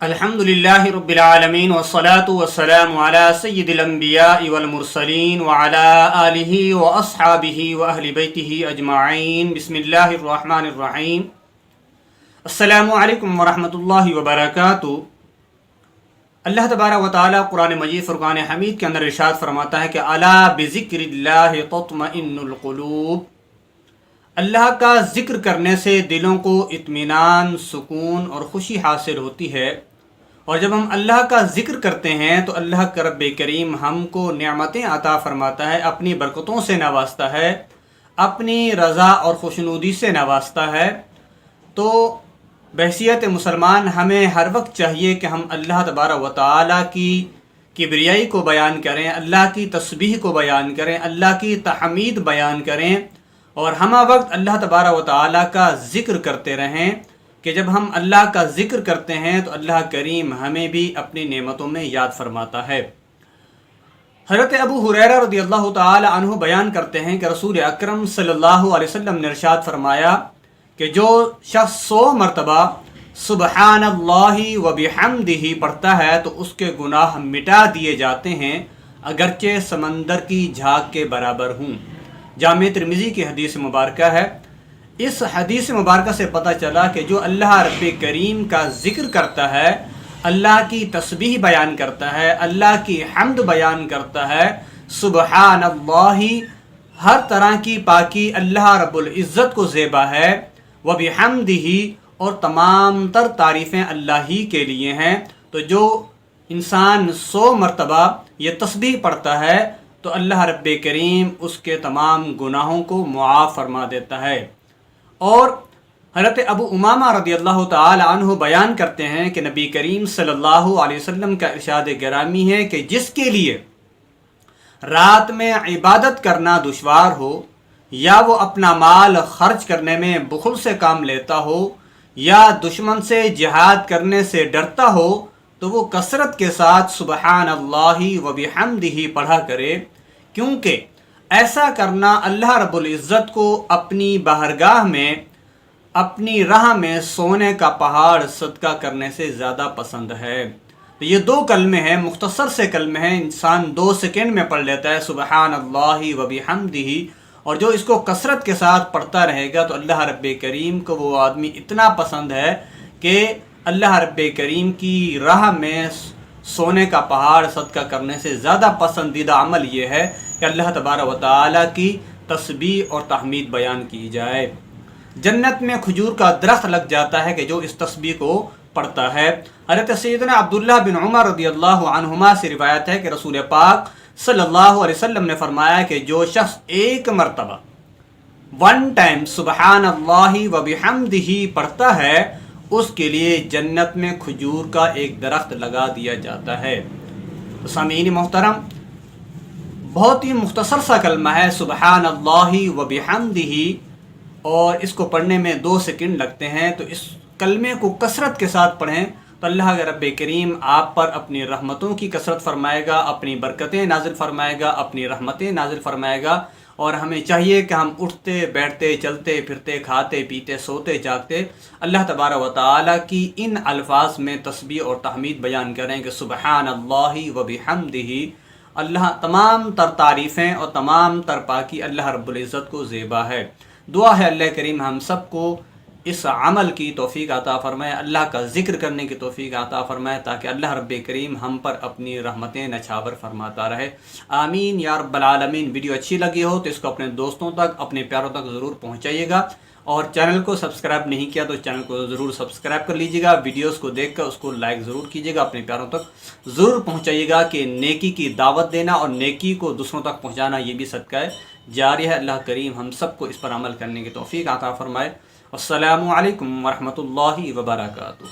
الحمدللہ رب العالمین والصلاة والسلام علی سید الانبیاء والمرسلین وعلی آلہ واصحابہ واہل بیتہ اجمعین۔ بسم اللہ الرحمن الرحیم۔ السلام علیکم ورحمۃ اللہ وبرکاتہ۔ اللہ تبارک و تعالی قرآن مجید فرقان حمید کے اندر ارشاد فرماتا ہے کہ الا بذکر اللہ تطمئن القلوب، اللہ کا ذکر کرنے سے دلوں کو اطمینان، سکون اور خوشی حاصل ہوتی ہے۔ اور جب ہم اللہ کا ذکر کرتے ہیں تو اللہ کا رب کریم ہم کو نعمتیں عطا فرماتا ہے، اپنی برکتوں سے نوازتا ہے، اپنی رضا اور خوشنودی سے نوازتا ہے۔ تو بحیثیت مسلمان ہمیں ہر وقت چاہیے کہ ہم اللہ تبارک و تعالیٰ کی کبریائی کو بیان کریں، اللہ کی تسبیح کو بیان کریں، اللہ کی تحمید بیان کریں، اور ہمہ وقت اللہ تبارک و تعالیٰ کا ذکر کرتے رہیں کہ جب ہم اللہ کا ذکر کرتے ہیں تو اللہ کریم ہمیں بھی اپنی نعمتوں میں یاد فرماتا ہے۔ حضرت ابو ہریرہ رضی اللہ تعالی عنہ بیان کرتے ہیں کہ رسول اکرم صلی اللہ علیہ وسلم نے ارشاد فرمایا کہ جو شخص 100 مرتبہ سبحان اللہ و بحمدہ پڑھتا ہے تو اس کے گناہ مٹا دیے جاتے ہیں، اگرچہ سمندر کی جھاگ کے برابر ہوں۔ جامع ترمذی کی حدیث مبارکہ ہے۔ اس حدیث مبارکہ سے پتہ چلا کہ جو اللہ رب کریم کا ذکر کرتا ہے، اللہ کی تسبیح بیان کرتا ہے، اللہ کی حمد بیان کرتا ہے، سبحان اللہ، ہر طرح کی پاکی اللہ رب العزت کو زیبا ہے، وبحمدہ، اور تمام تر تعریفیں اللہ ہی کے لیے ہیں۔ تو جو انسان 100 مرتبہ یہ تسبیح پڑھتا ہے تو اللہ رب کریم اس کے تمام گناہوں کو معاف فرما دیتا ہے۔ اور حضرت ابو امامہ رضی اللہ تعالی عنہ بیان کرتے ہیں کہ نبی کریم صلی اللہ علیہ وسلم کا ارشاد گرامی ہے کہ جس کے لیے رات میں عبادت کرنا دشوار ہو، یا وہ اپنا مال خرچ کرنے میں بخل سے کام لیتا ہو، یا دشمن سے جہاد کرنے سے ڈرتا ہو، تو وہ کثرت کے ساتھ سبحان اللہ و بحمدہ پڑھا کرے، کیونکہ ایسا کرنا اللہ رب العزت کو اپنی بارگاہ میں، اپنی راہ میں سونے کا پہاڑ صدقہ کرنے سے زیادہ پسند ہے۔ تو یہ 2 کلمے ہیں، مختصر سے کلمے ہیں، انسان 2 سیکنڈ میں پڑھ لیتا ہے سبحان اللہ و بحمدہ، اور جو اس کو کثرت کے ساتھ پڑھتا رہے گا تو اللہ رب کریم کو وہ آدمی اتنا پسند ہے کہ اللہ رب کریم کی راہ میں سونے کا پہاڑ صدقہ کرنے سے زیادہ پسندیدہ عمل یہ ہے کہ اللہ تبارک و تعالیٰ کی تسبیح اور تحمید بیان کی جائے۔ جنت میں کھجور کا درخت لگ جاتا ہے کہ جو اس تسبیح کو پڑھتا ہے۔ حضرت سیدنا عبداللہ بن عمر رضی اللہ عنہما سے روایت ہے کہ رسول پاک صلی اللہ علیہ وسلم نے فرمایا کہ جو شخص 1 مرتبہ 1 ٹائم سبحان اللہ و بحمدہ پڑھتا ہے، اس کے لیے جنت میں کھجور کا ایک درخت لگا دیا جاتا ہے۔ سامعین محترم، بہت ہی مختصر سا کلمہ ہے سبحان اللہ و بحمدہ، اور اس کو پڑھنے میں 2 سیکنڈ لگتے ہیں۔ تو اس کلمے کو کثرت کے ساتھ پڑھیں تو اللہ کے رب کریم آپ پر اپنی رحمتوں کی کثرت فرمائے گا، اپنی برکتیں نازل فرمائے گا، اپنی رحمتیں نازل فرمائے گا۔ اور ہمیں چاہیے کہ ہم اٹھتے بیٹھتے چلتے پھرتے کھاتے پیتے سوتے جاگتے اللہ تبارک و تعالیٰ کی ان الفاظ میں تسبیح اور تحمید بیان کریں کہ سبحان اللہ و بحمدہ۔ اللہ تمام تر تعریفیں اور تمام تر پاکی اللہ رب العزت کو زیبا ہے۔ دعا ہے اللہ کریم ہم سب کو اس عمل کی توفیق عطا فرمائے، اللہ کا ذکر کرنے کی توفیق عطا فرمائے، تاکہ اللہ رب کریم ہم پر اپنی رحمتیں نچھاور فرماتا رہے۔ آمین یا رب العالمین۔ ویڈیو اچھی لگی ہو تو اس کو اپنے دوستوں تک، اپنے پیاروں تک ضرور پہنچائیے گا، اور چینل کو سبسکرائب نہیں کیا تو چینل کو ضرور سبسکرائب کر لیجیے گا۔ ویڈیوز کو دیکھ کر اس کو لائک ضرور کیجیے گا، اپنے پیاروں تک ضرور پہنچائیے گا کہ نیکی کی دعوت دینا اور نیکی کو دوسروں تک پہنچانا یہ بھی صدقہ ہے جاری ہے۔ اللہ کریم ہم سب کو اس پر عمل کرنے کی توفیق عطا فرمائے۔ السلام علیکم ورحمۃ اللہ وبرکاتہ۔